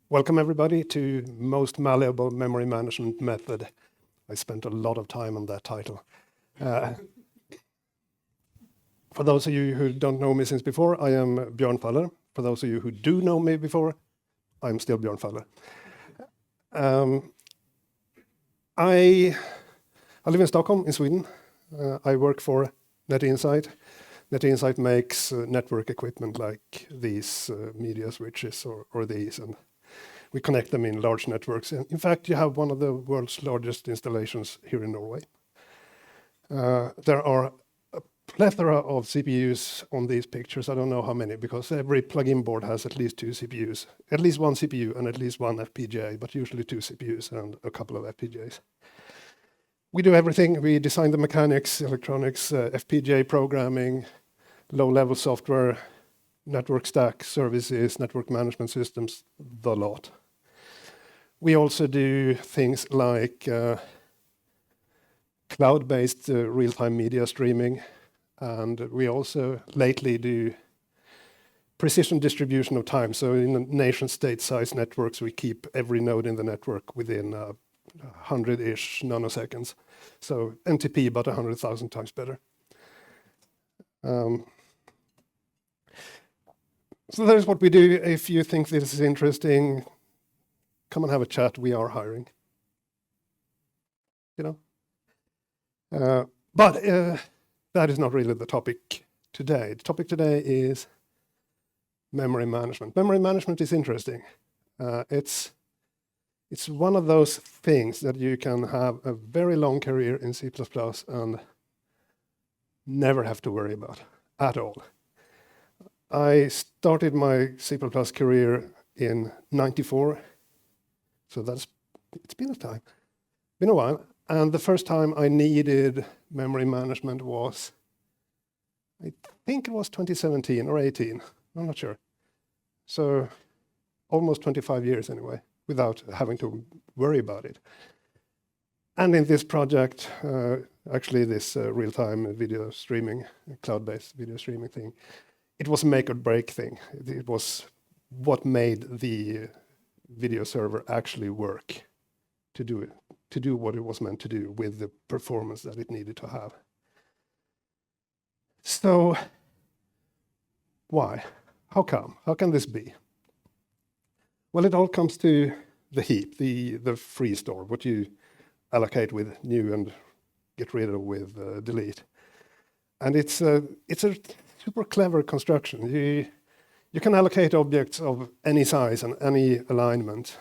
Welcome everybody to most malleable memory management method. I spent a lot of time on that title. For those of you who don't know me since before, I am Björn Fahller. For those of you who do know me before, I'm still Björn Fahller. I live in Stockholm, in Sweden. I work for NetInsight. NetInsight makes network equipment like these media switches or these, and we connect them in large networks. And in fact, you have one of the world's largest installations here in Norway. There are a plethora of CPUs on these pictures. I don't know how many, because every plug-in board has at least two CPUs, at least one CPU and at least one FPGA, but usually two CPUs and a couple of FPGAs. We do everything. We design the mechanics, electronics, FPGA programming, low-level software, network stack services, network management systems, the lot. We also do things like cloud-based real-time media streaming, and we also lately do precision distribution of time. So in nation-state size networks, we keep every node in the network within 100-ish nanoseconds. So NTP about 100,000 times better. So that's what we do. If you think this is interesting, come and have a chat. We are hiring. But that is not really the topic today. The topic today is memory management. Memory management is interesting. It's one of those things that you can have a very long career in C++ and never have to worry about at all. I started my C++ career in '94, so it's been a while. And the first time I needed memory management was, I think it was 2017 or 18, I'm not sure. So almost 25 years anyway, without having to worry about it. And in this project, actually this real-time video streaming, cloud-based video streaming thing, it was a make or break thing. It was what made the video server actually work to do what it was meant to do with the performance that it needed to have. So why? How come? How can this be? Well, it all comes to the heap, the free store, what you allocate with new and get rid of with delete. And it's a super clever construction. You can allocate objects of any size and any alignment.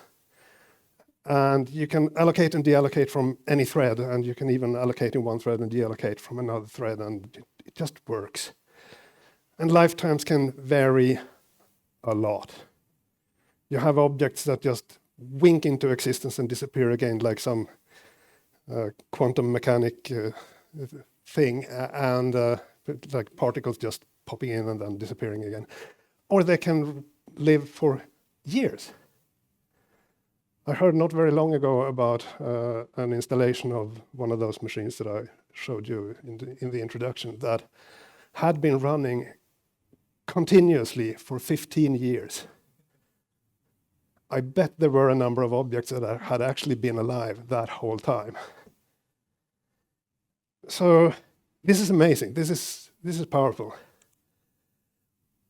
And you can allocate and deallocate from any thread, and you can even allocate in one thread and deallocate from another thread, and it just works. And lifetimes can vary a lot. You have objects that just wink into existence and disappear again, like some quantum mechanic thing, and like particles just popping in and then disappearing again. Or they can live for years. I heard not very long ago about an installation of one of those machines that I showed you in the introduction that had been running continuously for 15 years. I bet there were a number of objects that had actually been alive that whole time. So this is amazing. This is powerful.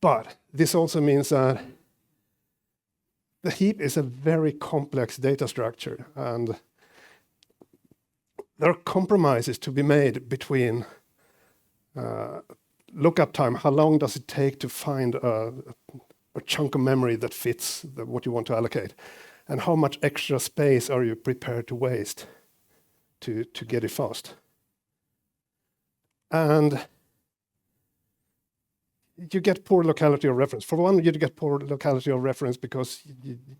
But this also means that the heap is a very complex data structure, and there are compromises to be made between lookup time, how long does it take to find a chunk of memory that fits what you want to allocate, and how much extra space are you prepared to waste to get it fast. And you get poor locality of reference. For one, you get poor locality of reference because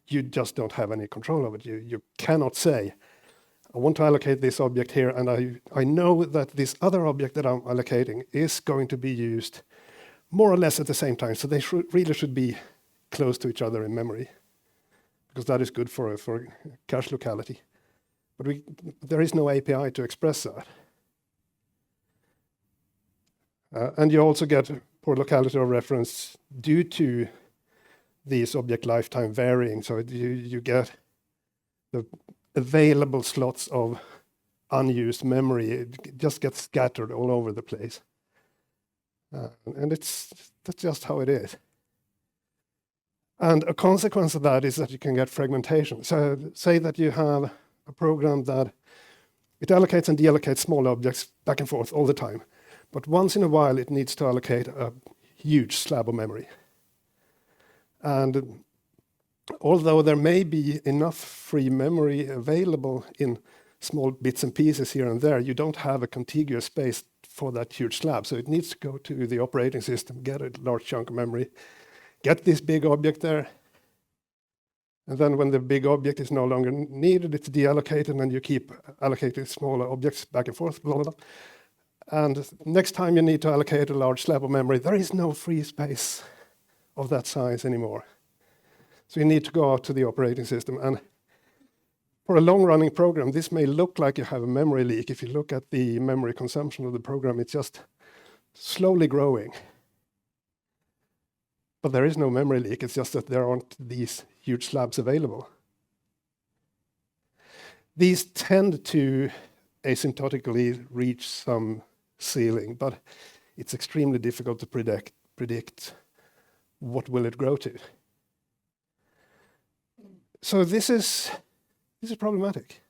you just don't have any control of it. You cannot say, I want to allocate this object here, and I know that this other object that I'm allocating is going to be used more or less at the same time. So they really should be close to each other in memory, because that is good for cache locality. But there is no API to express that. And you also get poor locality of reference due to these object lifetime varying, so you get the available slots of unused memory. It just gets scattered all over the place. And that's just how it is. And a consequence of that is that you can get fragmentation. So say that you have a program that it allocates and deallocates small objects back and forth all the time. But once in a while, it needs to allocate a huge slab of memory. And although there may be enough free memory available in small bits and pieces here and there, you don't have a contiguous space for that huge slab. So it needs to go to the operating system, get a large chunk of memory, get this big object there. And then when the big object is no longer needed, it's deallocated, and you keep allocating smaller objects back and forth, blah, blah, blah. And next time you need to allocate a large slab of memory, there is no free space of that size anymore. So you need to go out to the operating system. And for a long-running program, this may look like you have a memory leak. If you look at the memory consumption of the program, it's just slowly growing. But there is no memory leak. It's just that there aren't these huge slabs available. These tend to asymptotically reach some ceiling, but it's extremely difficult to predict what will it grow to. So this is problematic.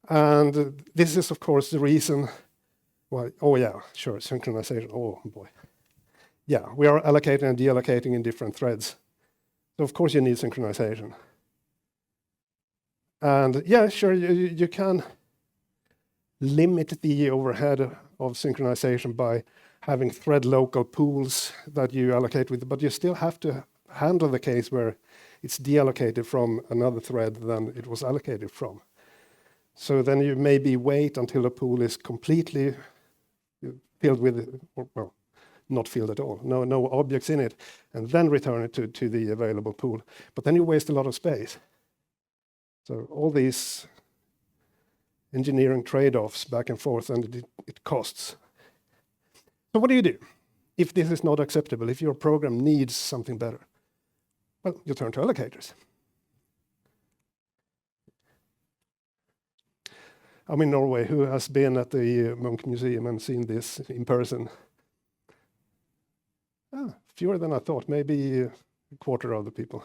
And this is, of course, the reason why, oh yeah, sure, synchronization, oh boy. Yeah, we are allocating and deallocating in different threads. So of course you need synchronization. And yeah, sure, you can limit the overhead of synchronization by having thread local pools that you allocate with, but you still have to handle the case where it's deallocated from another thread than it was allocated from. So then you maybe wait until the pool is completely filled with, well, not filled at all, no objects in it, and then return it to the available pool. But then you waste a lot of space. So all these engineering trade-offs back and forth, and it costs. So what do you do if this is not acceptable, if your program needs something better? Well, you turn to allocators. I'm in Norway. Who has been at the Munch Museum and seen this in person? Fewer than I thought, maybe a quarter of the people.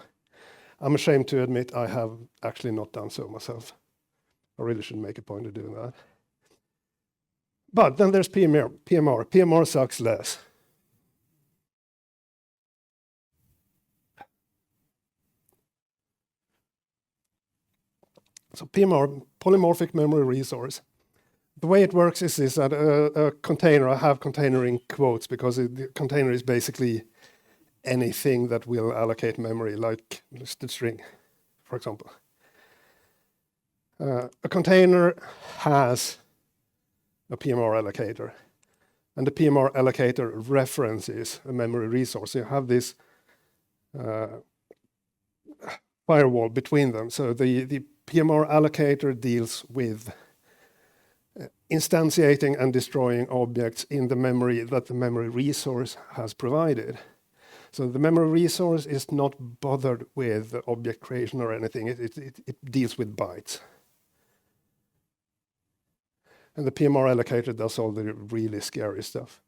I'm ashamed to admit I have actually not done so myself. I really should make a point of doing that. But then there's PMR. PMR sucks less. So PMR, Polymorphic Memory Resource. The way it works is that a container, I have container in quotes because the container is basically anything that will allocate memory, like listed string, for example. A container has a PMR allocator, and the PMR allocator references a memory resource. You have this firewall between them. So the PMR allocator deals with instantiating and destroying objects in the memory that the memory resource has provided. So the memory resource is not bothered with object creation or anything. It deals with bytes. And the PMR allocator does all the really scary stuff.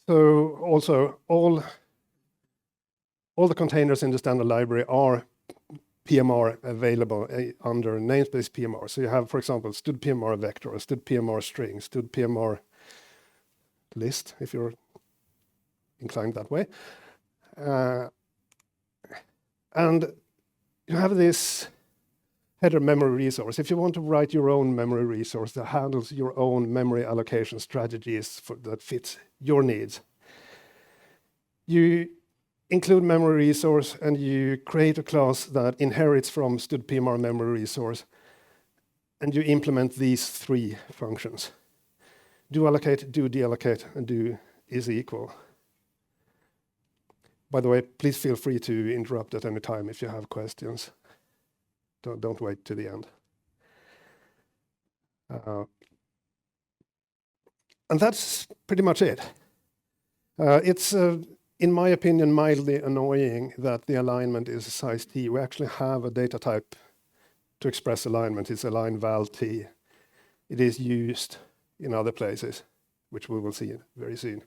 So also all the containers in the standard library are PMR available under namespace PMR. So you have, for example, std PMR vector, std PMR string, std PMR list, if you're inclined that way. And you have this header memory resource. If you want to write your own memory resource that handles your own memory allocation strategies that fits your needs, you include memory resource and you create a class that inherits from std PMR memory resource, and you implement these three functions. Do allocate, do deallocate, and do is equal. By the way, please feel free to interrupt at any time if you have questions. Don't wait to the end. And that's pretty much it. It's, in my opinion, mildly annoying that the alignment is a size t. We actually have a data type to express alignment. It's align val t. It is used in other places, which we will see very soon.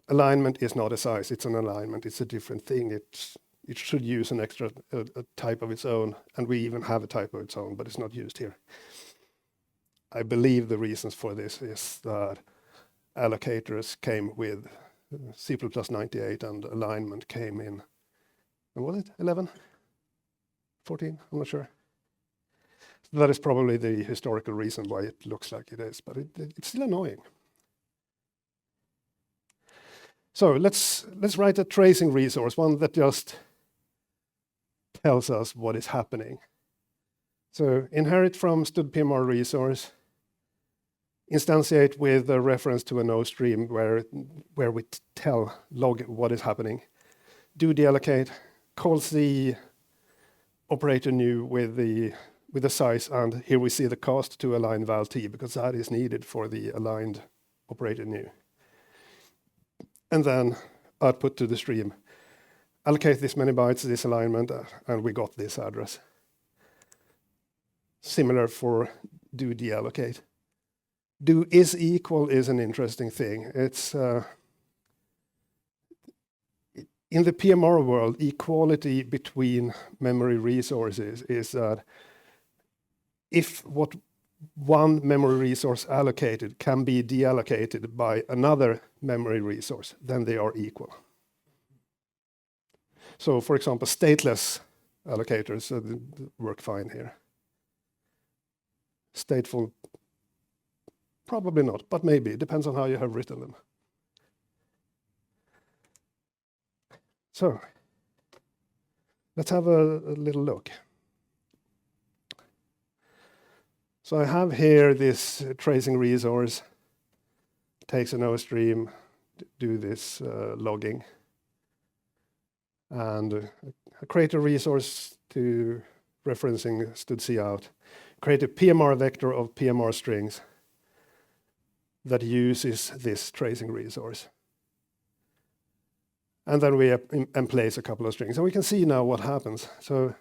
Alignment is not a size, it's an alignment, it's a different thing. It should use an extra a type of its own, and we even have a type of its own, but it's not used here. I believe the reasons for this is that allocators came with C++ 98 and alignment came in, and was it 11? 14? I'm not sure. That is probably the historical reason why it looks like it is, but it's still annoying. So let's write a tracing resource, one that just tells us what is happening. So inherit from std_pmr resource, instantiate with a reference to a node stream where we log what is happening. Do deallocate, calls the operator new with the size, and here we see the cost to align val t, because that is needed for the aligned operator new. And then output to the stream. Allocate this many bytes, this alignment, and we got this address. Similar for do deallocate. Do is equal is an interesting thing. It's in the PMR world, equality between memory resources is that if what one memory resource allocated can be deallocated by another memory resource, then they are equal. So, for example, stateless allocators work fine here. Stateful, probably not, but maybe. It depends on how you have written them. So, let's have a little look. So I have here this tracing resource, takes a node stream, do this logging, and create a resource to referencing std_cout. Create a PMR vector of PMR strings that uses this tracing resource. And then we emplace a couple of strings. And we can see now what happens. So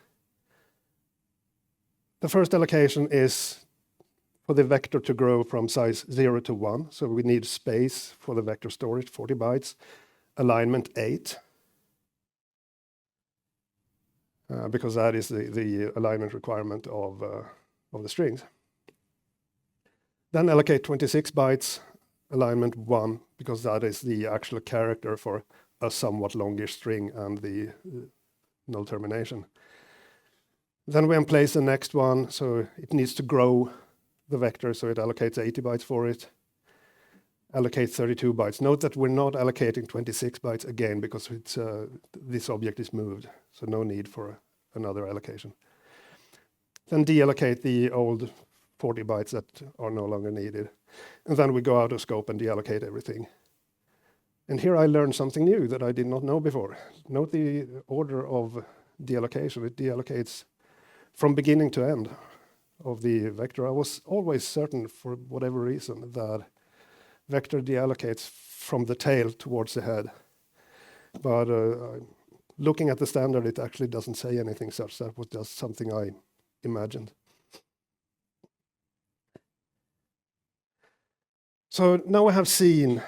the first allocation is for the vector to grow from size 0 to 1. So we need space for the vector storage, 40 bytes, alignment 8. Because that is the alignment requirement of the strings. Then allocate 26 bytes, alignment 1, because that is the actual character for a somewhat longish string and the null termination. Then we emplace the next one, so it needs to grow the vector, so it allocates 80 bytes for it. Allocate 32 bytes. Note that we're not allocating 26 bytes again because it's, this object is moved, so no need for another allocation. Then deallocate the old 40 bytes that are no longer needed. And then we go out of scope and deallocate everything. And here I learned something new that I did not know before. Note the order of deallocation. It deallocates from beginning to end of the vector. I was always certain, for whatever reason, that vector deallocates from the tail towards the head. But looking at the standard, it actually doesn't say anything such. That was just something I imagined. So now we have seen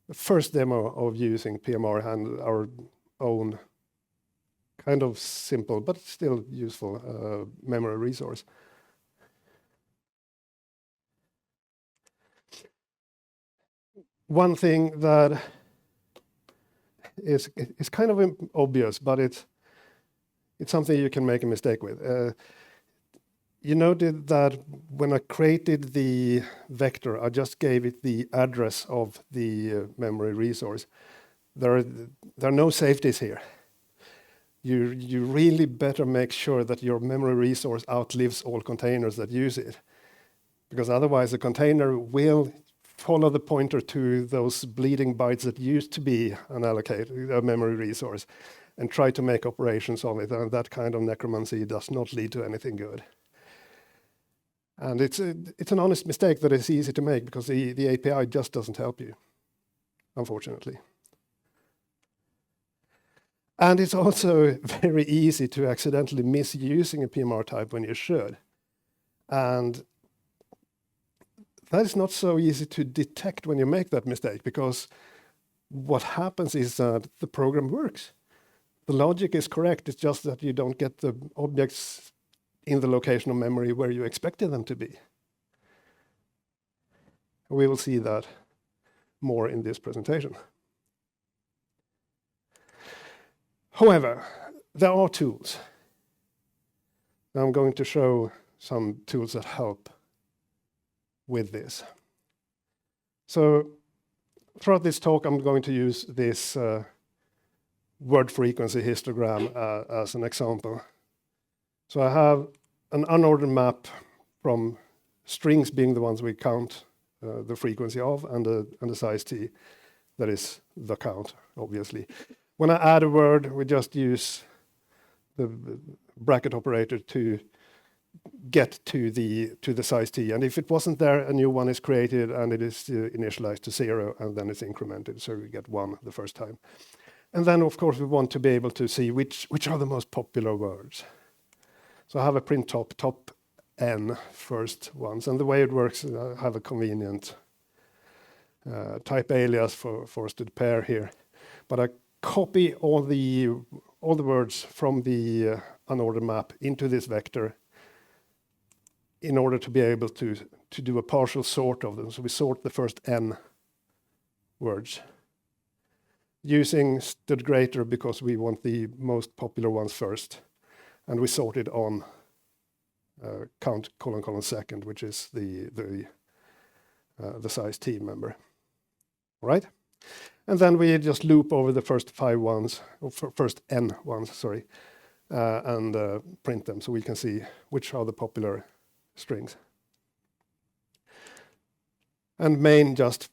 the first demo of using PMR and our own kind of simple but still useful memory resource. One thing that is kind of obvious, but it's something you can make a mistake with. You noted that when I created the vector, I just gave it the address of the memory resource. There are no safeties here. You really better make sure that your memory resource outlives all containers that use it, because otherwise the container will follow the pointer to those bleeding bytes that used to be a memory resource and try to make operations on it, and that kind of necromancy does not lead to anything good. And it's an honest mistake that is easy to make because the API just doesn't help you. unfortunately. And it's also very easy to accidentally misusing a PMR type when you should. And that is not so easy to detect when you make that mistake, because what happens is that the program works. The logic is correct, it's just that you don't get the objects in the location of memory where you expected them to be. We will see that more in this presentation. However, there are tools. I'm going to show some tools that help with this. So throughout this talk, I'm going to use this word frequency histogram as an example. So I have an unordered map from strings being the ones we count the frequency of, and the size t, that is the count, obviously. When I add a word, we just use the bracket operator to get to the size t. And if it wasn't there, a new one is created and it is initialized to 0, and then it's incremented, so we get 1 the first time. And then, of course, we want to be able to see which are the most popular words. So I have a print top n first ones, and the way it works, I have a convenient type alias for forested pair here, but I copy all the words from the unordered map into this vector in order to be able to do a partial sort of them. So we sort the first n words using stud greater because we want the most popular ones first, and we sort it on count : second, which is the size t member. All right? And then we just loop over the first 5 ones, or first n ones, sorry, and print them so we can see which are the popular strings. And main just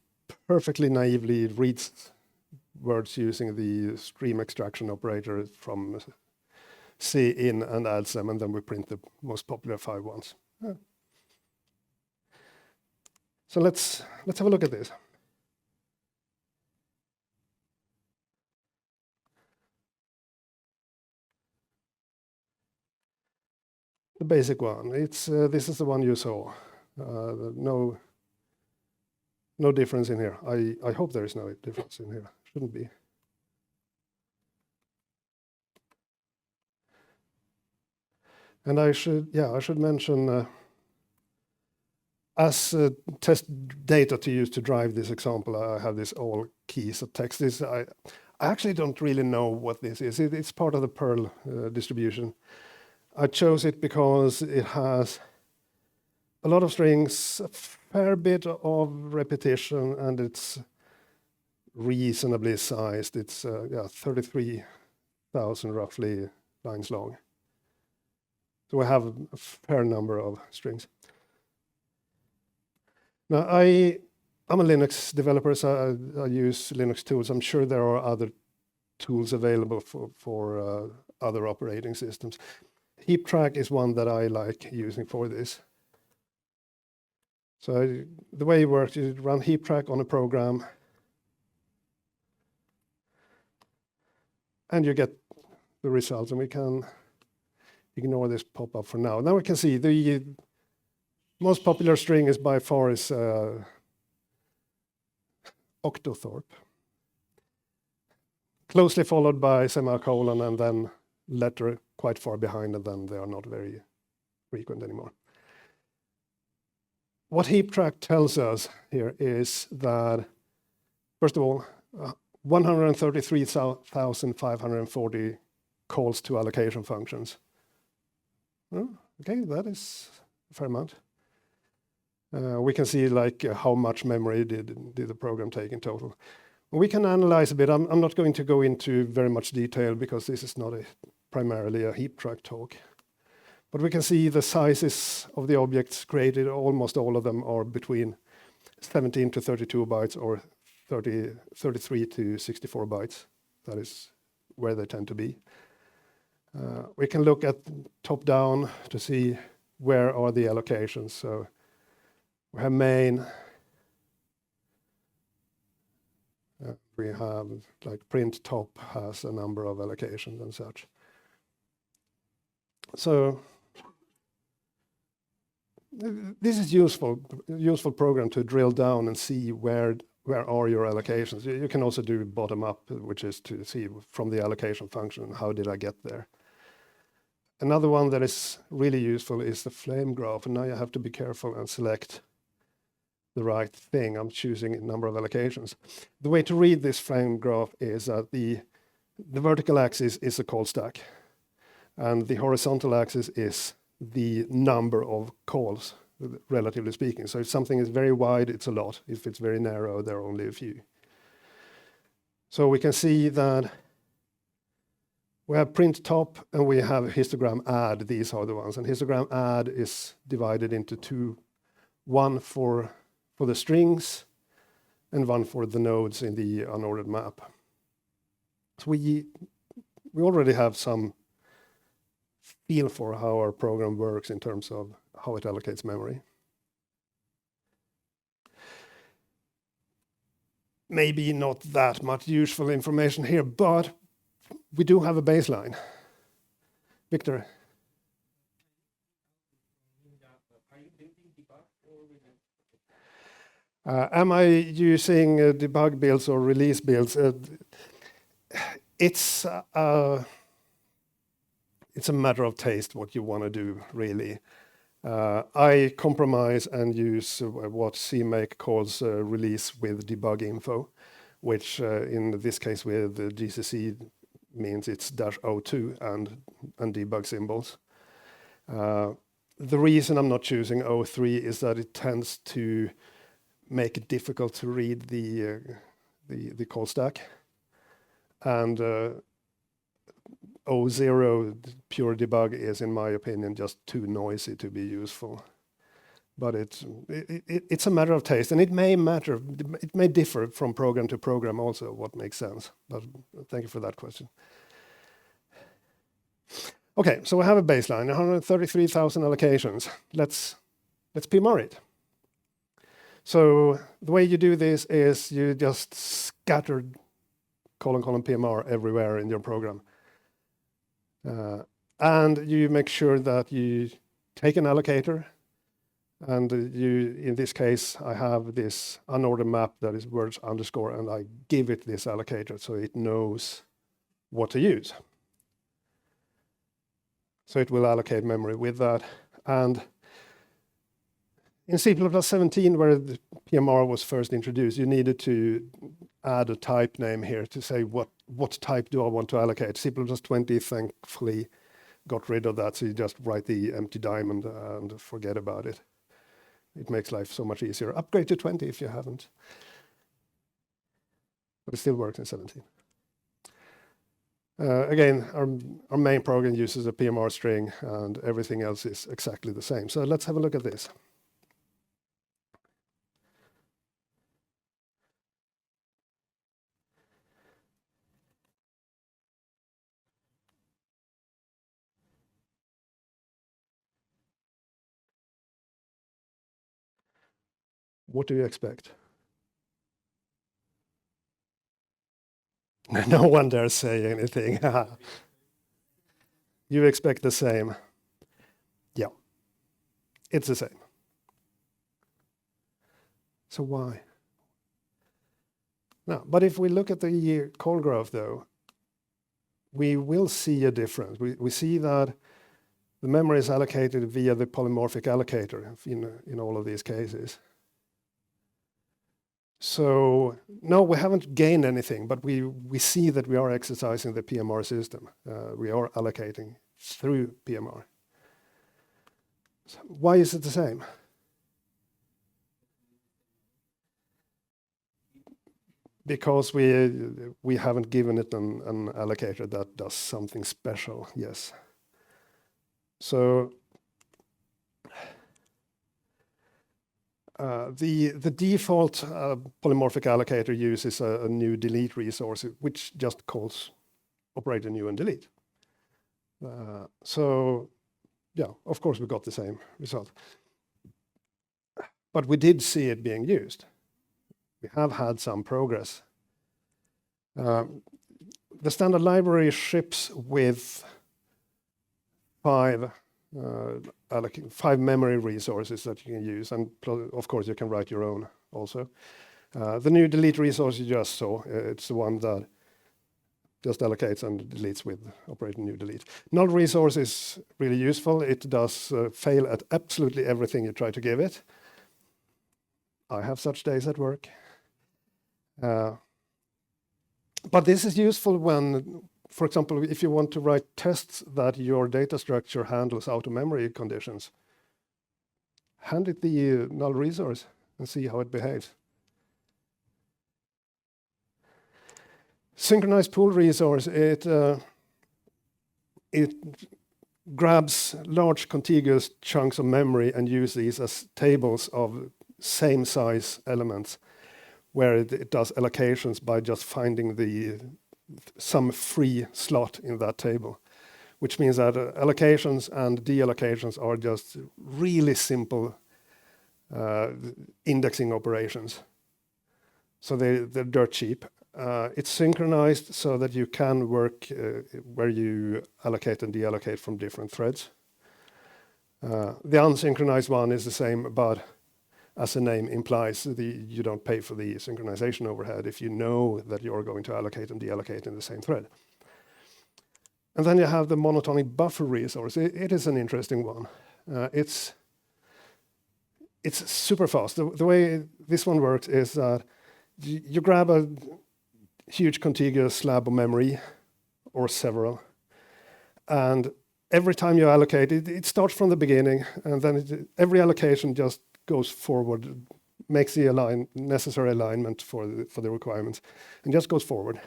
perfectly naively reads words using the stream extraction operator from C in and adds them, and then we print the most popular 5 ones. So let's have a look at this. The basic one. It's this is the one you saw. No difference in here. I hope there is no difference in here. Shouldn't be. And I should mention as test data to use to drive this example, I have this all keys of text. I actually don't really know what this is. It's part of the Perl distribution. I chose it because it has a lot of strings, a fair bit of repetition, and it's reasonably sized. It's 33,000 roughly lines long. So we have a fair number of strings. Now I'm a Linux developer, so I use Linux tools. I'm sure there are other tools available for other operating systems. Heap track is one that I like using for this. So the way it works is you run heap track on a program, and you get the results, and we can ignore this pop-up for now. Now we can see the most popular string is by far octothorpe, closely followed by semicolon, and then letter quite far behind, and then they are not very frequent anymore. What heap track tells us here is that, first of all, 133,540 calls to allocation functions. Okay, that is a fair amount. We can see like how much memory did the program take in total. We can analyze a bit. I'm not going to go into very much detail because this is not primarily a heap track talk. But we can see the sizes of the objects created. Almost all of them are between 17 to 32 bytes or 33 to 64 bytes. That is where they tend to be. We can look at top down to see where are the allocations. So we have main, We have like print top has a number of allocations and such. So this is useful program to drill down and see where are your allocations. You can also do bottom up, which is to see from the allocation function, how did I get there? Another one that is really useful is the flame graph. And now you have to be careful and select the right thing. I'm choosing a number of allocations. The way to read this flame graph is that the vertical axis is a call stack, and the horizontal axis is the number of calls, relatively speaking. So if something is very wide, it's a lot. If it's very narrow, there are only a few. So we can see that we have print top and we have histogram add. These are the ones. And histogram add is divided into two, one for the strings and one for the nodes in the unordered map. So we already have some feel for how our program works in terms of how it allocates memory. Maybe not that much useful information here, but we do have a baseline. Victor? Am I using debug builds or release builds? It's a matter of taste what you want to do, really. I compromise and use what CMake calls release with debug info, which in this case with the GCC means it's -02 and debug symbols. The reason I'm not choosing 03 is that it tends to make it difficult to read the call stack, and 00 pure debug is, in my opinion, just too noisy to be useful. But it's a matter of taste, and it may differ from program to program also what makes sense. But thank you for that question. Okay, so we have a baseline, 133,000 allocations. Let's PMR it. So the way you do this is you just scatter colon PMR everywhere in your program. And you make sure that you take an allocator, and in this case, I have this unordered map that is words underscore, and I give it this allocator so it knows what to use. So it will allocate memory with that. And in C++17, where the PMR was first introduced, you needed to add a type name here to say what type do I want to allocate. C++20 thankfully got rid of that, so you just write the empty diamond and forget about it. It makes life so much easier. Upgrade to 20 if you haven't. But it still works in 17. Again, our main program uses a PMR string, and everything else is exactly the same. So let's have a look at this. What do you expect? No one dares say anything. You expect the same. Yeah, it's the same. So why? No, but if we look at the call graph, though, we will see a difference. We see that the memory is allocated via the polymorphic allocator in all of these cases. So no, we haven't gained anything, but we see that we are exercising the PMR system. We are allocating through PMR. So why is it the same? Because we haven't given it an allocator that does something special, yes. So the default polymorphic allocator uses a new delete resource, which just calls operator new and delete. So yeah, of course we got the same result. But we did see it being used. We have had some progress. The standard library ships with 5 memory resources that you can use, and of course you can write your own also. The new delete resource you just saw, it's the one that just allocates and deletes with operator new delete. Null resource is really useful. It does fail at absolutely everything you try to give it. I have such days at work. But this is useful when, for example, if you want to write tests that your data structure handles out-of-memory conditions, hand it the null resource and see how it behaves. Synchronized pool resource, it grabs large contiguous chunks of memory and uses these as tables of same size elements, where it does allocations by just finding some free slot in that table, which means that allocations and deallocations are just really simple indexing operations. So they're dirt cheap. It's synchronized so that you can work where you allocate and deallocate from different threads. The unsynchronized one is the same, but as the name implies, you don't pay for the synchronization overhead if you know that you're going to allocate and deallocate in the same thread. And then you have the monotonic buffer resource. It is an interesting one. It's super fast. The way this one works is that you grab a huge contiguous slab of memory, or several, and every time you allocate it starts from the beginning, and then every allocation just goes forward, makes the necessary alignment for the requirements, and just goes forward.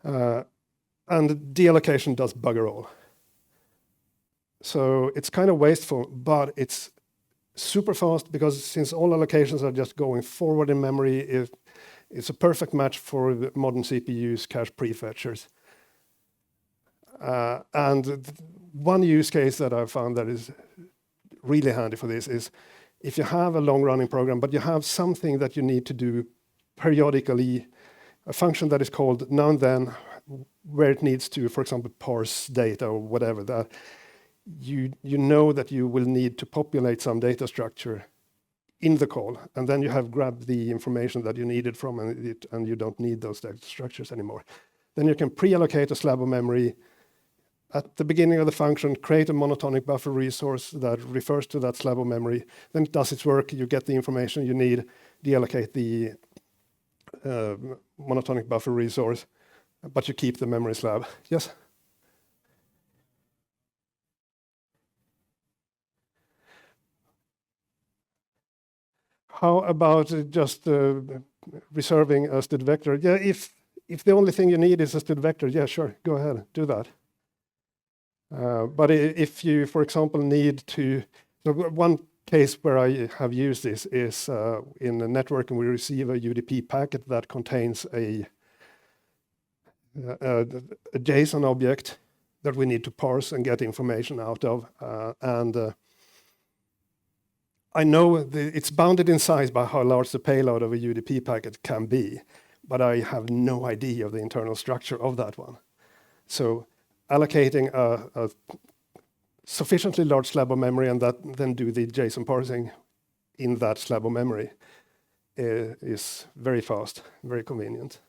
And deallocation does bugger all. So it's kind of wasteful, but it's super fast, because since all allocations are just going forward in memory, it's a perfect match for the modern CPU's cache prefetchers. And one use case that I've found that is really handy for this is if you have a long-running program, but you have something that you need to do periodically, a function that is called now and then, where it needs to, for example, parse data or whatever, that you know that you will need to populate some data structure in the call, and then you have grabbed the information that you needed from it, and you don't need those data structures anymore. Then you can pre-allocate a slab of memory at the beginning of the function, create a monotonic buffer resource that refers to that slab of memory. Then it does its work, you get the information you need, deallocate the monotonic buffer resource, but you keep the memory slab. Yes? How about just reserving a std vector? Yeah, if the only thing you need is a std vector, yeah, sure, go ahead, do that. But if you, for example, need to, so one case where I have used this is in a network, and we receive a UDP packet that contains a JSON object that we need to parse and get information out of, and I know it's bounded in size by how large the payload of a UDP packet can be, but I have no idea of the internal structure of that one. So allocating a sufficiently large slab of memory and then do the JSON parsing in that slab of memory is very fast, very convenient.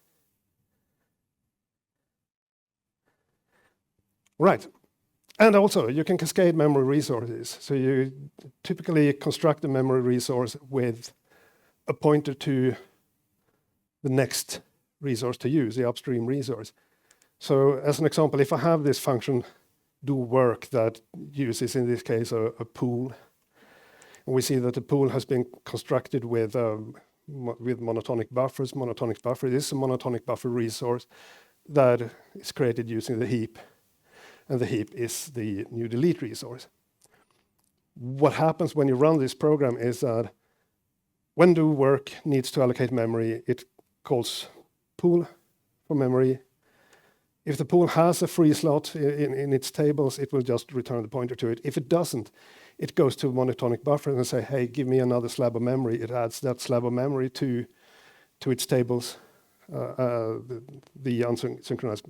Right. And also, you can cascade memory resources. So you typically construct a memory resource with a pointer to the next resource to use, the upstream resource. So as an example, if I have this function do work that uses, in this case, a pool, and we see that the pool has been constructed with monotonic buffers. Monotonic buffer is a monotonic buffer resource that is created using the heap. And the heap is the new delete resource. What happens when you run this program is that when do work needs to allocate memory, it calls pool for memory. If the pool has a free slot in its tables, it will just return the pointer to it. If it doesn't, it goes to monotonic buffer and say, hey, give me another slab of memory. It adds that slab of memory to its tables the unsynchronized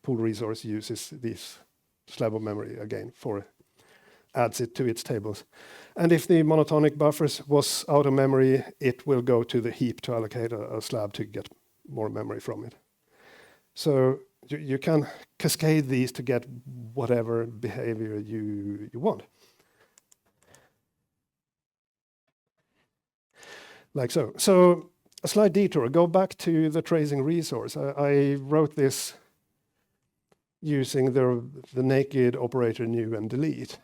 pool resource uses this slab of memory again adds it to its tables. And if the monotonic buffers was out of memory, it will go to the heap to allocate a slab to get more memory from it. So you can cascade these to get whatever behavior you want. Like so. So a slight detour, go back to the tracing resource. I wrote this using the naked operator new and delete.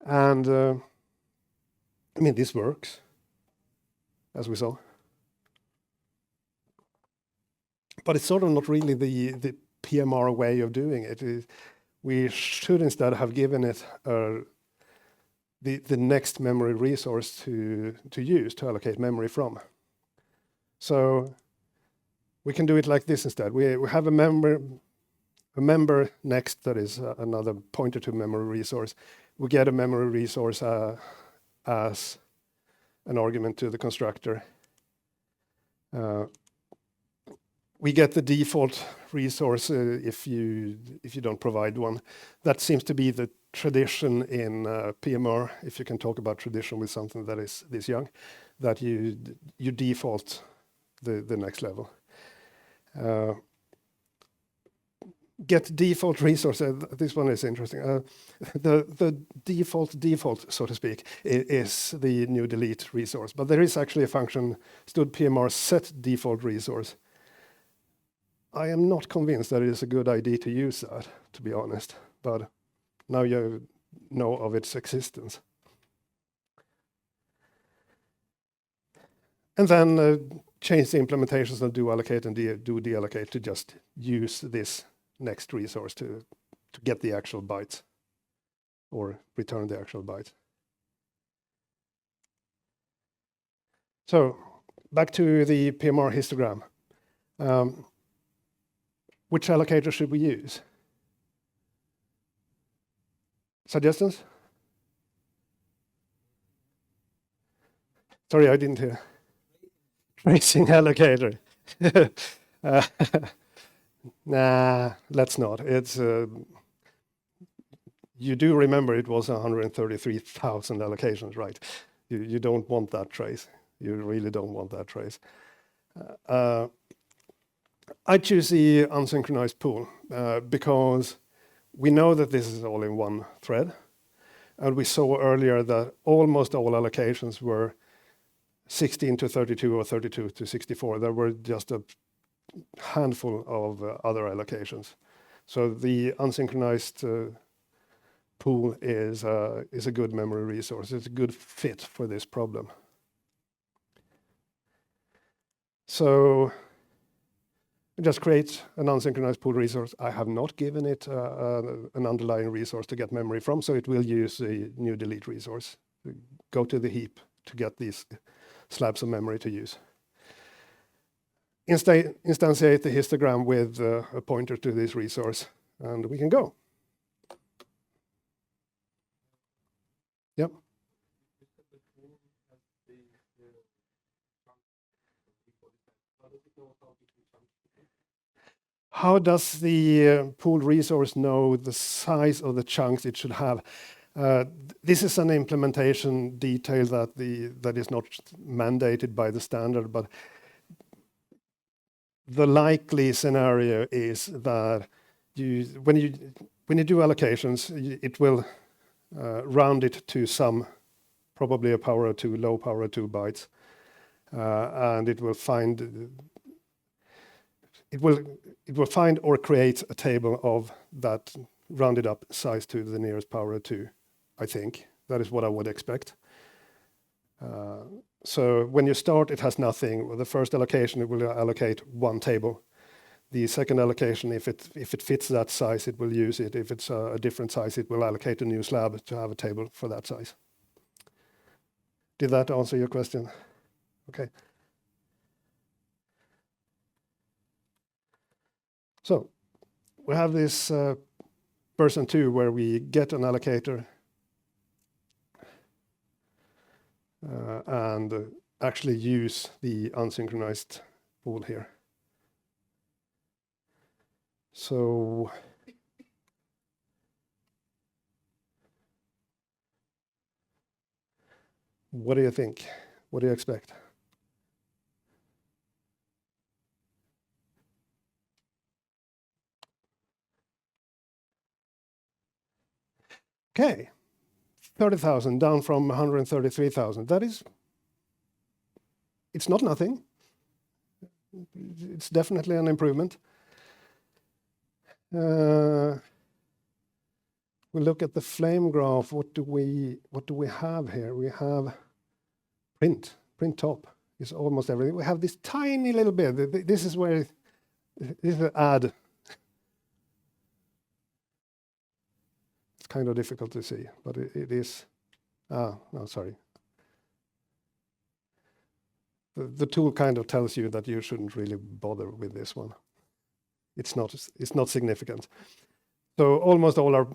And I mean, this works, as we saw. But it's sort of not really the PMR way of doing it. We should instead have given it the next memory resource to use to allocate memory from. So we can do it like this instead. We have a member next that is another pointer to memory resource. We get a memory resource as an argument to the constructor. We get the default resource if you don't provide one. That seems to be the tradition in PMR, if you can talk about tradition with something that is this young, that you default the next level. Get default resource. This one is interesting. The default, so to speak, is the new delete resource. But there is actually a function, std PMR set default resource. I am not convinced that it is a good idea to use that, to be honest. But now you know of its existence. And then change the implementations of do allocate and do deallocate to just use this next resource to get the actual bytes or return the actual bytes. So back to the PMR histogram. Which allocator should we use? Suggestions? Sorry, I didn't hear. Tracing allocator. Nah, let's not. It's you do remember it was 133,000 allocations, right? You don't want that trace. You really don't want that trace. I choose the unsynchronized pool because we know that this is all in one thread. And we saw earlier that almost all allocations were 16 to 32 or 32 to 64. There were just a handful of other allocations. So the unsynchronized pool is a good memory resource. It's a good fit for this problem. So just create an unsynchronized pool resource. I have not given it an underlying resource to get memory from, so it will use the new delete resource. Go to the heap to get these slabs of memory to use. Instantiate the histogram with a pointer to this resource, and we can go. Yep. How does the pool resource know the size of the chunks it should have? This is an implementation detail that is not mandated by the standard, but the likely scenario is that when you do allocations, it will round it to some, probably a power of 2, low power of 2 bytes, and it will find or create a table of that rounded up size to the nearest power of 2, I think. That is what I would expect. So when you start, it has nothing. With the first allocation, it will allocate one table. The second allocation, if it fits that size, it will use it. If it's a different size, it will allocate a new slab to have a table for that size. Did that answer your question? Okay. So we have this version 2 where we get an allocator and actually use the unsynchronized pool here. So what do you think? What do you expect? Okay, 30,000 down from 133,000. That is, it's not nothing. It's definitely an improvement. We look at the flame graph. What do we have here? We have print top is almost everything. We have this tiny little bit. This is where this is add. It's kind of difficult to see, but it is. No, sorry. The tool kind of tells you that you shouldn't really bother with this one. It's not significant. So almost all our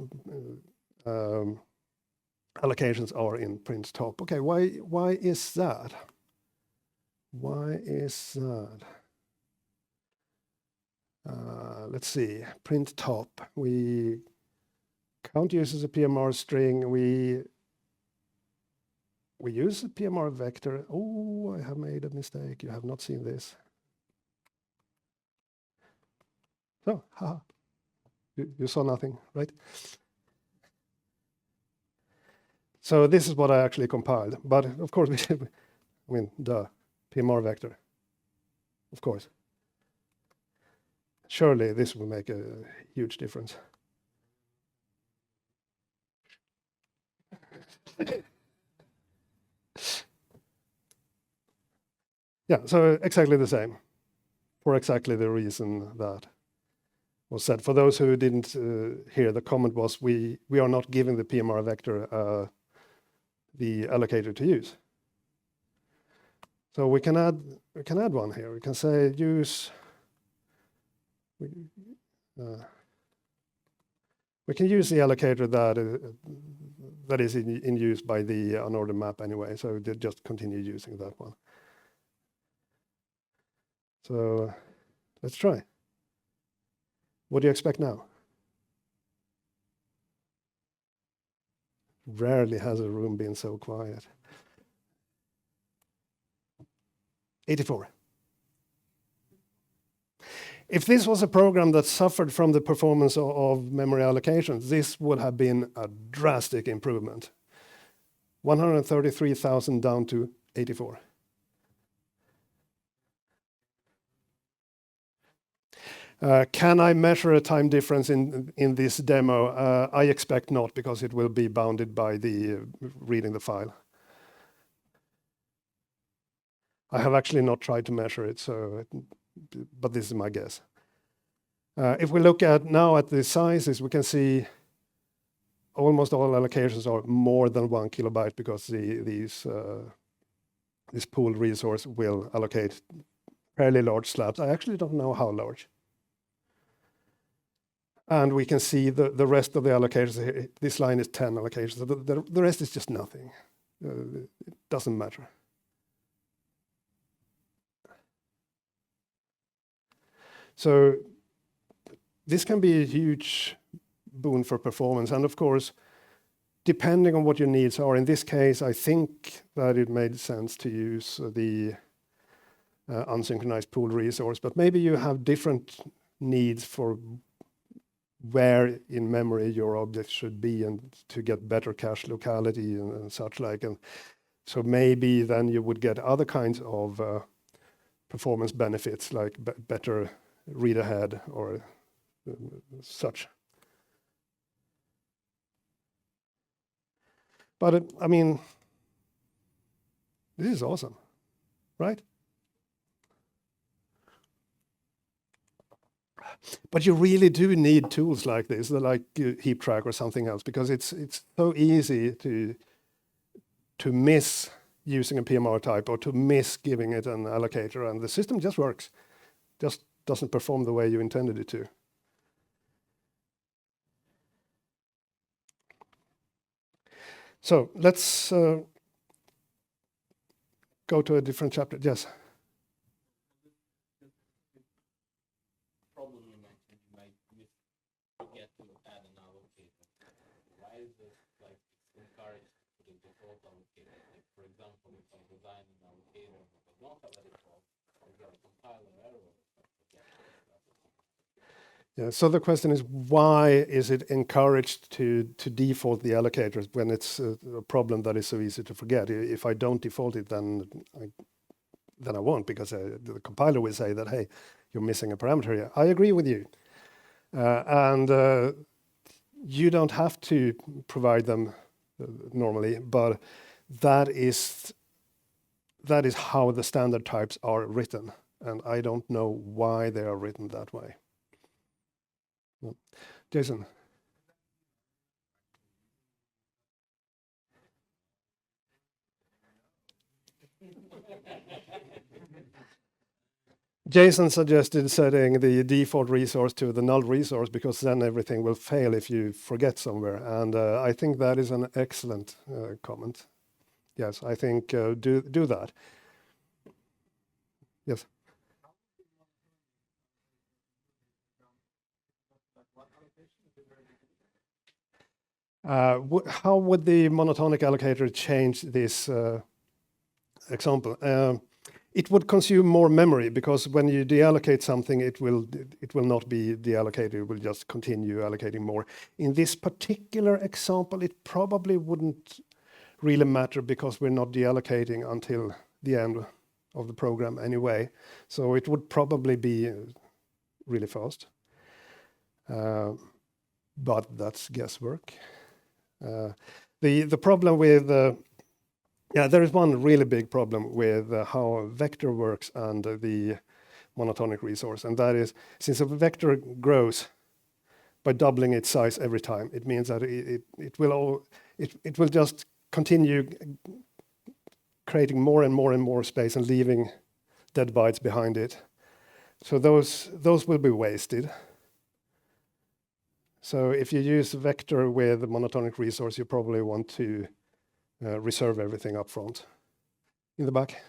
allocations are in print top. Okay, why is that? Why is that? Let's see. Print top. We count uses a PMR string. We use a PMR vector. Oh, I have made a mistake. You have not seen this. So, haha. You saw nothing, right? So this is what I actually compiled. But of course, I mean, the PMR vector, of course. Surely this will make a huge difference. Yeah, so exactly the same, for exactly the reason that was said. For those who didn't hear, the comment was we are not giving the PMR vector the allocator to use. So we can add one here. We can say use. We can use the allocator that is in use by the unordered map anyway. So they just continue using that one. So let's try. What do you expect now? Rarely has a room been so quiet. 84. If this was a program that suffered from the performance of memory allocations, this would have been a drastic improvement. 133,000 down to 84. Can I measure a time difference in this demo? I expect not, because it will be bounded by the reading the file. I have actually not tried to measure it, but this is my guess. If we look at now at the sizes, we can see almost all allocations are more than 1 kilobyte, because this pooled resource will allocate fairly large slabs. I actually don't know how large. And we can see the rest of the allocations here. This line is 10 allocations. The rest is just nothing. It doesn't matter. So this can be a huge boon for performance. And of course, depending on what your needs are, in this case, I think that it made sense to use the unsynchronized pooled resource. But maybe you have different needs for where in memory your objects should be, and to get better cache locality and such like. And so maybe then you would get other kinds of performance benefits, like better read ahead or such. But I mean, this is awesome, right? But you really do need tools like this, like heap track or something else, because it's so easy to miss using a PMR type, or to miss giving it an allocator, and the system just works, just doesn't perform the way you intended it to. So let's go to a different chapter. Yes. Problem you mentioned, you Yeah, so the question is, why is it encouraged to default the allocators when it's a problem that is so easy to forget? If I don't default it, then I won't, because the compiler will say that, hey, you're missing a parameter here. I agree with you. And you don't have to provide them normally, but that is how the standard types are written. And I don't know why they are written that way. Jason. Jason suggested setting the default resource to the null resource, because then everything will fail if you forget somewhere. And I think that is an excellent comment. Yes, I think do that. Yes. How would the monotonic allocator change this example? It would consume more memory, because when you deallocate something, it will not be deallocated. It will just continue allocating more. In this particular example, it probably wouldn't really matter, because we're not deallocating until the end of the program anyway. So it would probably be really fast. But that's guesswork. The problem with there is one really big problem with how vector works and the monotonic resource, and that is, since a vector grows by doubling its size every time, it means that it will just continue creating more and more and more space and leaving dead bytes behind it. So those will be wasted. So if you use a vector with a monotonic resource, you probably want to reserve everything up front. In the back.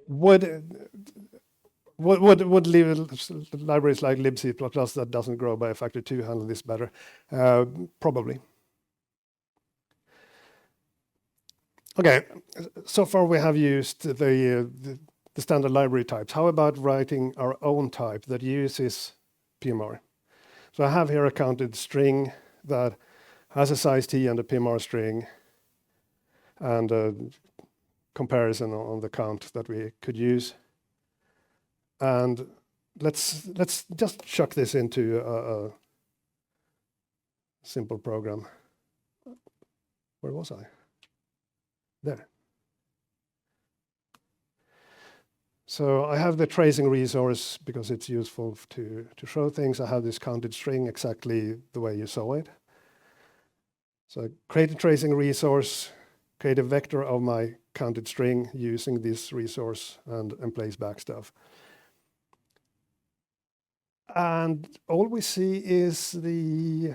Would libraries like libc++ that doesn't grow by a factor 2 handle this better? Probably. Okay, so far we have used the standard library types. How about writing our own type that uses PMR? So I have here a counted string that has a size t and a PMR string, and a comparison on the count that we could use. And let's just chuck this into a simple program. Where was I? There. So I have the tracing resource because it's useful to show things. I have this counted string exactly the way you saw it. So create a tracing resource, create a vector of my counted string using this resource, and place back stuff. And all we see is the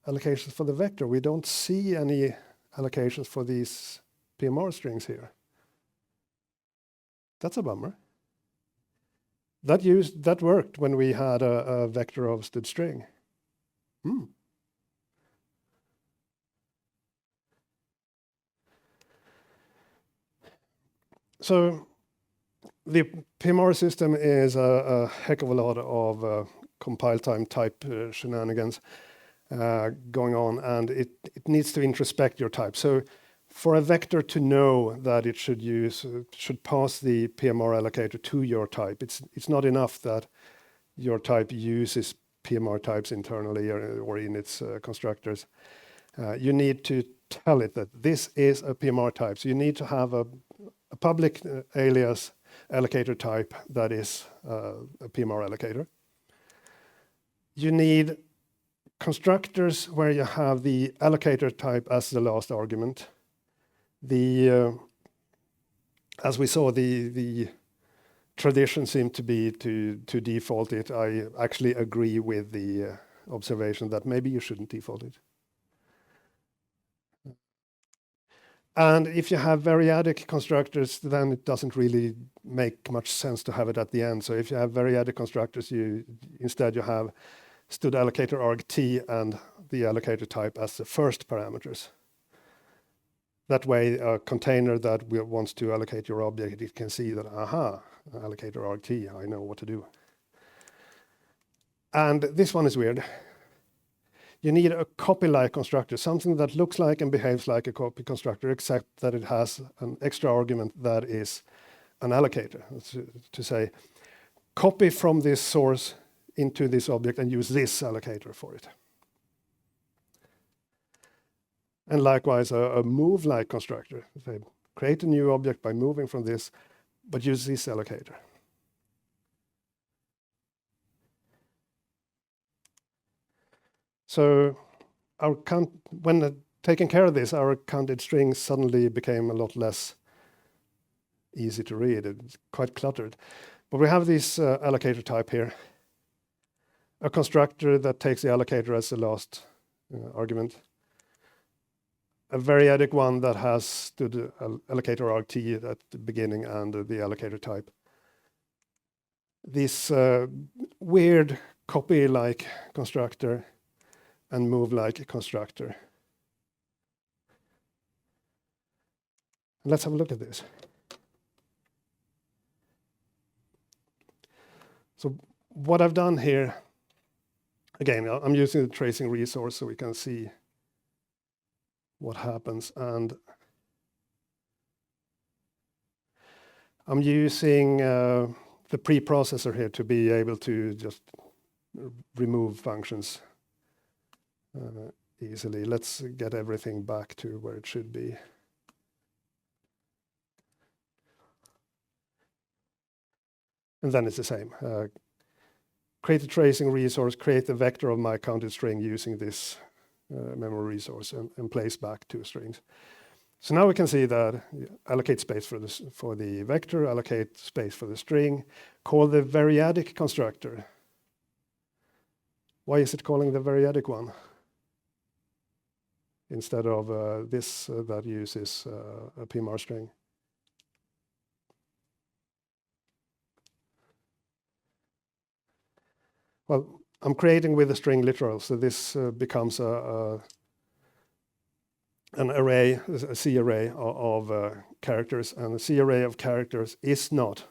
allocations for the vector. We don't see any allocations for these PMR strings here. That's a bummer. That worked when we had a vector of std string. So the PMR system is a heck of a lot of compile time type shenanigans going on, and it needs to introspect your type. So for a vector to know that it should pass the PMR allocator to your type, it's not enough that your type uses PMR types internally or in its constructors. You need to tell it that this is a PMR type. So you need to have a public alias allocator type that is a PMR allocator. You need constructors where you have the allocator type as the last argument. As we saw, the tradition seemed to be to default it. I actually agree with the observation that maybe you shouldn't default it. And if you have variadic constructors, then it doesn't really make much sense to have it at the end. So if you have variadic constructors, instead you have std allocator arg t and the allocator type as the first parameters. That way, a container that wants to allocate your object, it can see that, aha, allocator RT, I know what to do. And this one is weird. You need a copy-like constructor, something that looks like and behaves like a copy constructor, except that it has an extra argument that is an allocator. To say, copy from this source into this object and use this allocator for it. And likewise, a move-like constructor. Say, create a new object by moving from this, but use this allocator. So our count, when taking care of this, our counted strings suddenly became a lot less easy to read. It's quite cluttered. But we have this allocator type here. A constructor that takes the allocator as the last argument. A variadic one that has the allocator RT at the beginning and the allocator type. This weird copy-like constructor and move-like constructor. Let's have a look at this. So what I've done here, again, I'm using the tracing resource so we can see what happens. And I'm using the preprocessor here to be able to just remove functions easily. Let's get everything back to where it should be. And then it's the same. Create a tracing resource, create the vector of my counted string using this memory resource and place back 2 strings. So now we can see that allocate space for the vector, allocate space for the string, call the variadic constructor. Why is it calling the variadic one instead of this that uses a PMR string? Well, I'm creating with a string literal, so this becomes an array, a C array of characters, and the C array of characters is not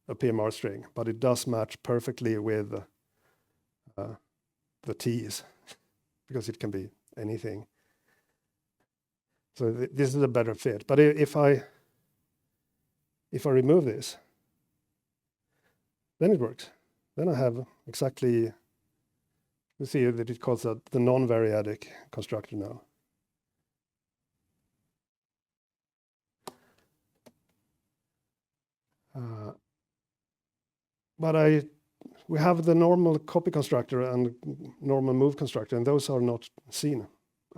a PMR string, but it does match perfectly with the T's, because it can be anything. So this is a better fit. But if I remove this, then it works. Then I have exactly, you see that it calls that the non-variadic constructor now. But we have the normal copy constructor and normal move constructor, and those are not seen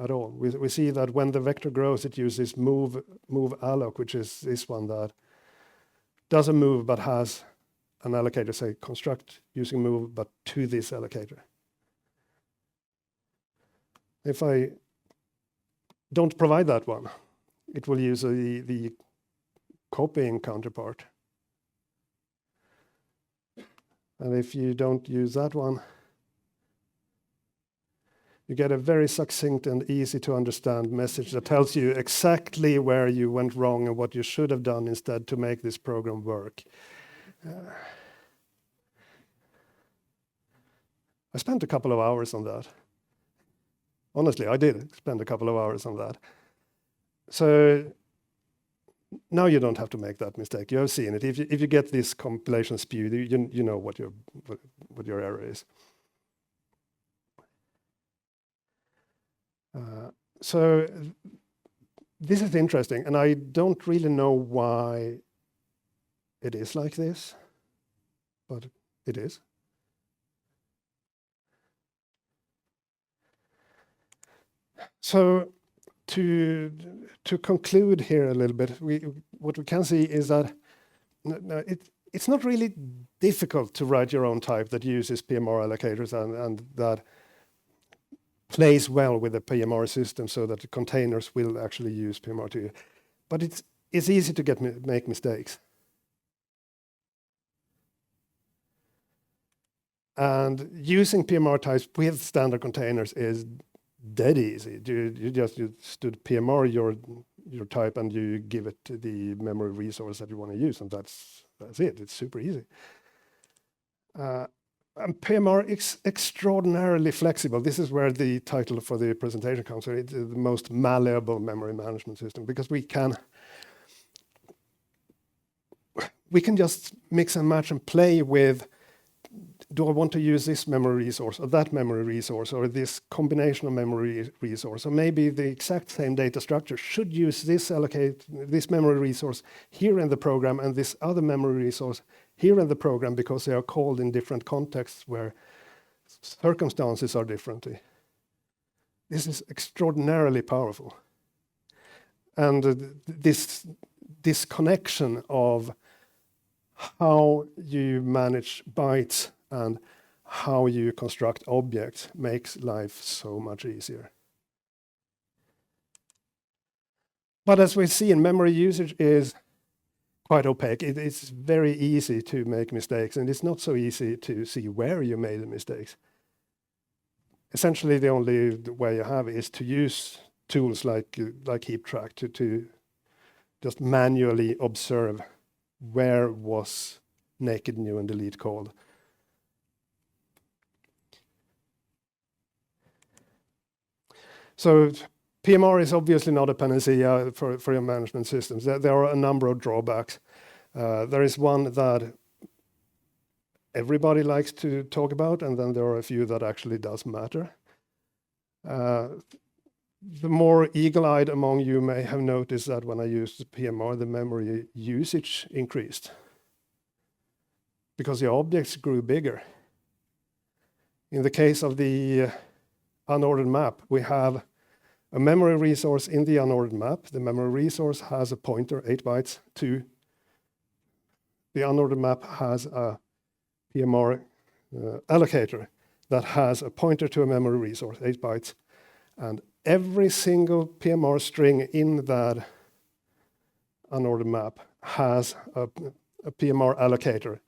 at all. We see that when the vector grows, it uses move alloc, which is this one that doesn't move but has an allocator, say construct using move, but to this allocator. If I don't provide that one, it will use the copying counterpart. And if you don't use that one, you get a very succinct and easy to understand message that tells you exactly where you went wrong and what you should have done instead to make this program work. I spent a couple of hours on that. Honestly, I did spend a couple of hours on that. So now you don't have to make that mistake. You have seen it. If you get this compilation spew, you know what your error is. So this is interesting, and I don't really know why it is like this, but it is. So to conclude here a little bit, what we can see is that it's not really difficult to write your own type that uses PMR allocators and that plays well with the PMR system so that the containers will actually use PMR too. But it's easy to make mistakes. And using PMR types with standard containers is dead easy. You just stood PMR your type and you give it to the memory resource that you want to use, and that's it. It's super easy. And PMR is extraordinarily flexible. This is where the title for the presentation comes. So it's the most malleable memory management system, because we can just mix and match and play with, do I want to use this memory resource or that memory resource or this combination of memory resource? Or maybe the exact same data structure should use this memory resource here in the program and this other memory resource here in the program, because they are called in different contexts where circumstances are different. This is extraordinarily powerful. And this connection of how you manage bytes and how you construct objects makes life so much easier. But as we see, in memory usage is quite opaque. It's very easy to make mistakes, and it's not so easy to see where you made the mistakes. Essentially, the only way you have is to use tools like heap track to just manually observe where was naked new and delete called. So PMR is obviously not a panacea for your management systems. There are a number of drawbacks. There is one that everybody likes to talk about, and then there are a few that actually does matter. The more eagle-eyed among you may have noticed that when I used PMR, the memory usage increased because the objects grew bigger. In the case of the unordered map, we have a memory resource in the unordered map. The memory resource has a pointer, 8 bytes, to the unordered map has a PMR allocator that has a pointer to a memory resource, 8 bytes. And every single PMR string in that unordered map has a PMR allocator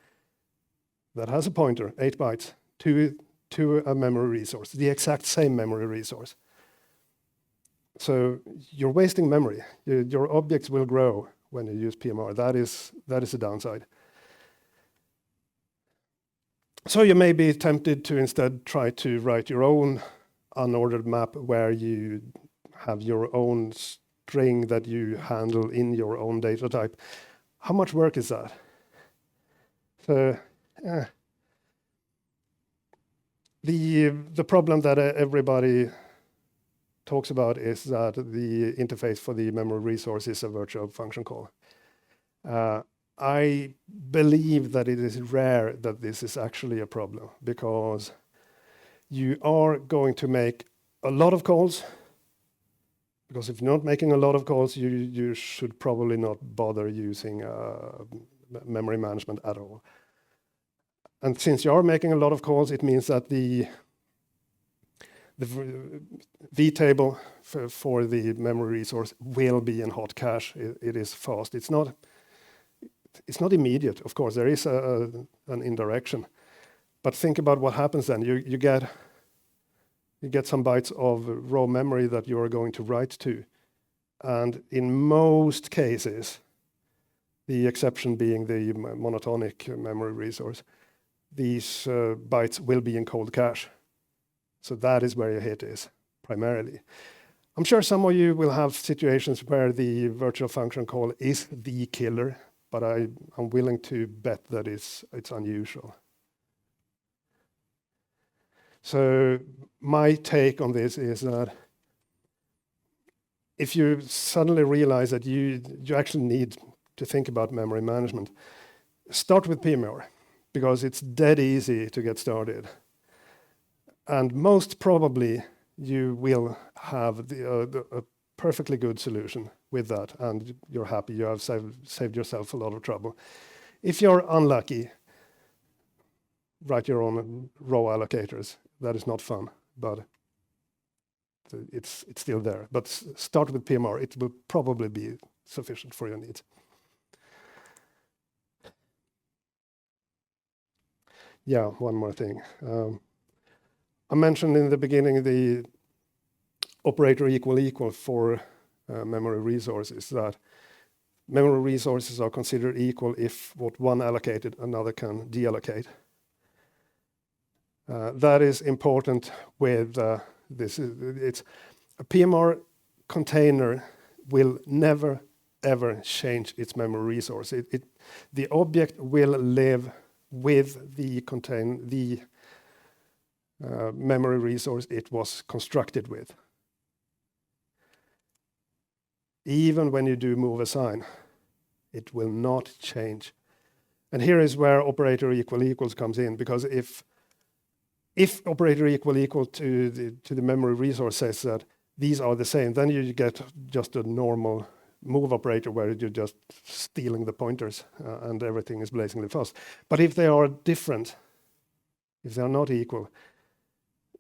that has a pointer, 8 bytes, to a memory resource, the exact same memory resource. So you're wasting memory. Your objects will grow when you use PMR. That is a downside. So you may be tempted to instead try to write your own unordered map where you have your own string that you handle in your own data type. How much work is that? So the problem that everybody talks about is that the interface for the memory resource is a virtual function call. I believe that it is rare that this is actually a problem, because you are going to make a lot of calls, because if you're not making a lot of calls, you should probably not bother using memory management at all. And since you are making a lot of calls, it means that the vtable for the memory resource will be in hot cache. It is fast. It's not immediate. Of course, there is an indirection. But think about what happens then. You get some bytes of raw memory that you are going to write to. And in most cases, the exception being the monotonic memory resource, these bytes will be in cold cache. So that is where your hit is, primarily. I'm sure some of you will have situations where the virtual function call is the killer, but I'm willing to bet that it's unusual. So my take on this is that if you suddenly realize that you actually need to think about memory management, start with PMR, because it's dead easy to get started. And most probably you will have a perfectly good solution with that, and you're happy. You have saved yourself a lot of trouble. If you're unlucky, write your own row allocators. That is not fun, but it's still there. But start with PMR. It will probably be sufficient for your needs. Yeah, one more thing. I mentioned in the beginning operator equal for memory resources, that memory resources are considered equal if what one allocated, another can deallocate. That is important with this. It's a PMR container will never ever change its memory resource. The object will live with the memory resource it was constructed with. Even when you do move assign, it will not change. And here is where operator equals comes in, because if operator equal to the memory resource says that these are the same, then you get just a normal move operator where you're just stealing the pointers and everything is blazingly fast. But if they are different, if they are not equal,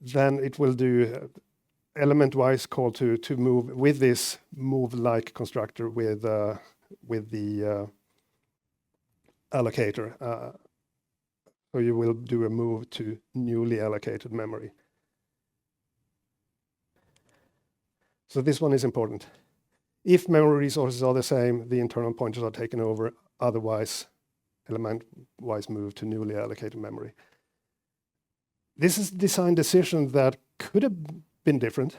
then it will do element-wise call to move with this move-like constructor with the allocator. So you will do a move to newly allocated memory. So this one is important. If memory resources are the same, the internal pointers are taken over. Otherwise, element-wise move to newly allocated memory. This is a design decision that could have been different,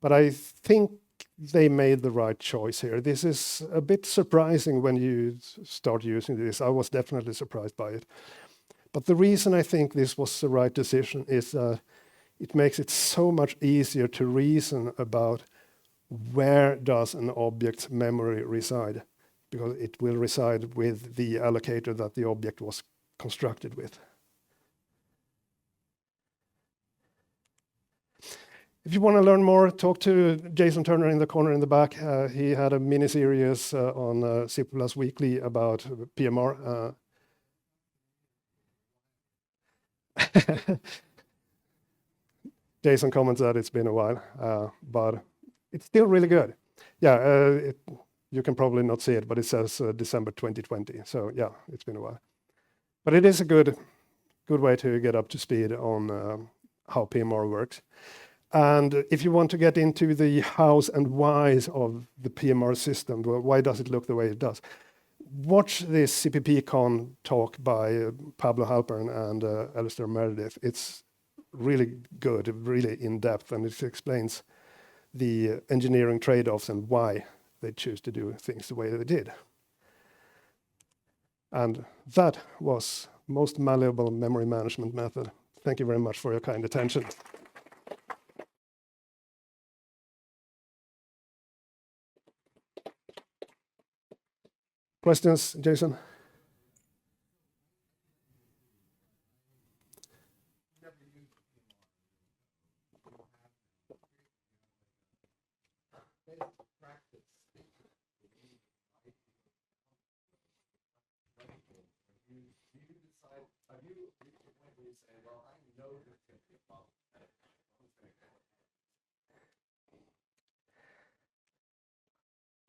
but I think they made the right choice here. This is a bit surprising when you start using this. I was definitely surprised by it. But the reason I think this was the right decision is it makes it so much easier to reason about where does an object's memory reside, because it will reside with the allocator that the object was constructed with. If you want to learn more, talk to Jason Turner in the corner in the back. He had a mini-series on C++ Weekly about PMR. Jason comments that it's been a while, but it's still really good. Yeah, you can probably not see it, but it says December 2020. So yeah, it's been a while. But it is a good way to get up to speed on how PMR works. And if you want to get into the hows and whys of the PMR system, well, why does it look the way it does? Watch this CPPCon talk by Pablo Halpern and Alistair Meredith. It's really good, really in-depth, and it explains the engineering trade-offs and why they choose to do things the way they did. And that was most malleable memory management method. Thank you very much for your kind attention. Questions, Jason?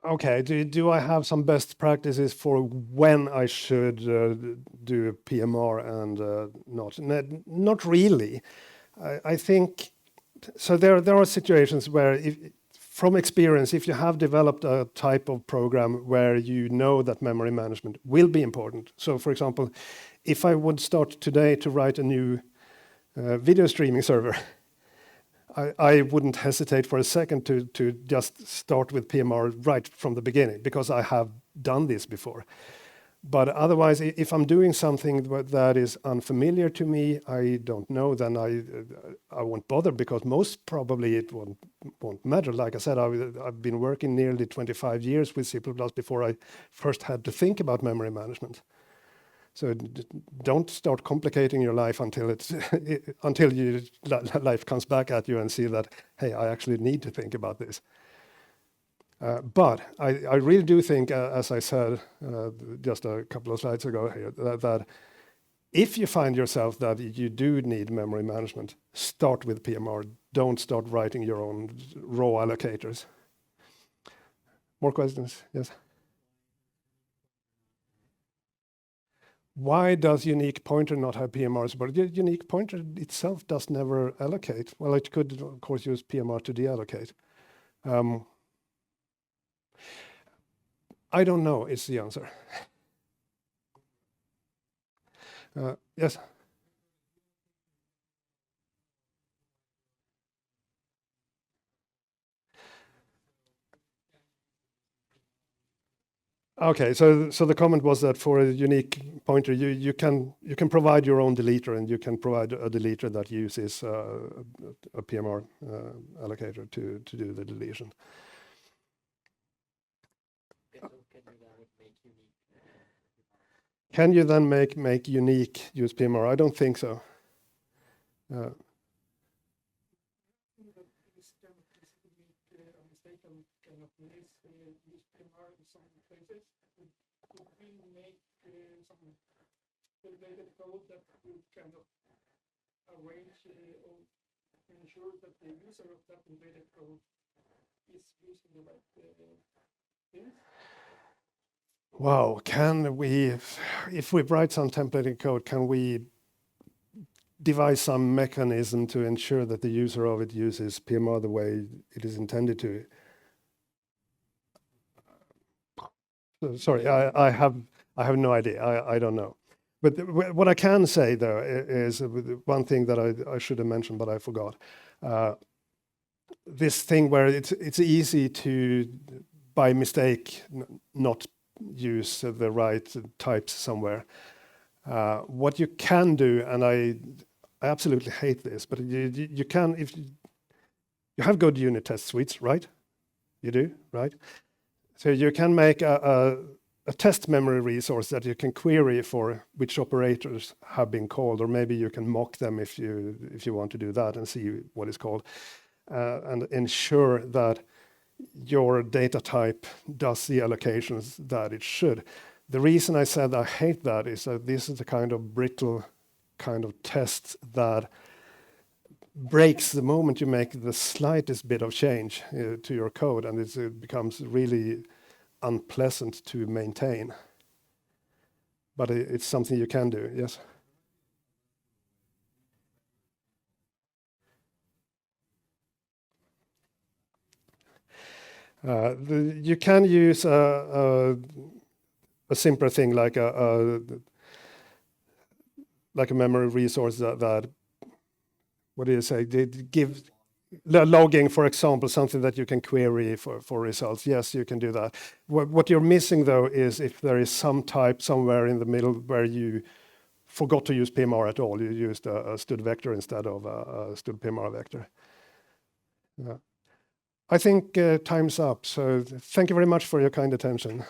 Okay, do I have some best practices for when I should do PMR and not? Not really. I think, so there are situations where, from experience, if you have developed a type of program where you know that memory management will be important. So for example, if I would start today to write a new video streaming server, I wouldn't hesitate for a second to just start with PMR right from the beginning, because I have done this before. But otherwise, if I'm doing something that is unfamiliar to me, I don't know, then I won't bother, because most probably it won't matter. Like I said, I've been working nearly 25 years with C++ before I first had to think about memory management. So don't start complicating your life until life comes back at you and see that, hey, I actually need to think about this. But I really do think, as I said just a couple of slides ago here, that if you find yourself that you do need memory management, start with PMR. Don't start writing your own raw allocators. More questions? Yes. Why does unique pointer not have PMR support? Unique pointer itself does never allocate. Well, it could, of course, use PMR to deallocate. I don't know is the answer. Yes? Okay, so the comment was that for a unique pointer, you can provide your own deleter, and you can provide a deleter that uses a PMR allocator to do the deletion. Can you then make unique use PMR? I don't think so. Code that would kind of arrange or ensure that the user of that embedded code is using the right things. Wow, can we, if we write some templated code, can we devise some mechanism to ensure that the user of it uses PMR the way it is intended to? Sorry, I have no idea. I don't know. But what I can say, though, is one thing that I should have mentioned, but I forgot. This thing where it's easy to, by mistake, not use the right types somewhere. What you can do, and I absolutely hate this, but you can, if you have good unit test suites, right? You do, right? So you can make a test memory resource that you can query for which operators have been called, or maybe you can mock them if you want to do that and see what is called, and ensure that your data type does the allocations that it should. The reason I said I hate that is that this is the kind of brittle kind of test that breaks the moment you make the slightest bit of change to your code, and it becomes really unpleasant to maintain. But it's something you can do, yes? You can use a simpler thing like a memory resource that what do you say? Give logging, for example, something that you can query for results. Yes, you can do that. What you're missing, though, is if there is some type somewhere in the middle where you forgot to use PMR at all. You used a stud vector instead of a stud PMR vector. Yeah. I think time's up. So thank you very much for your kind attention.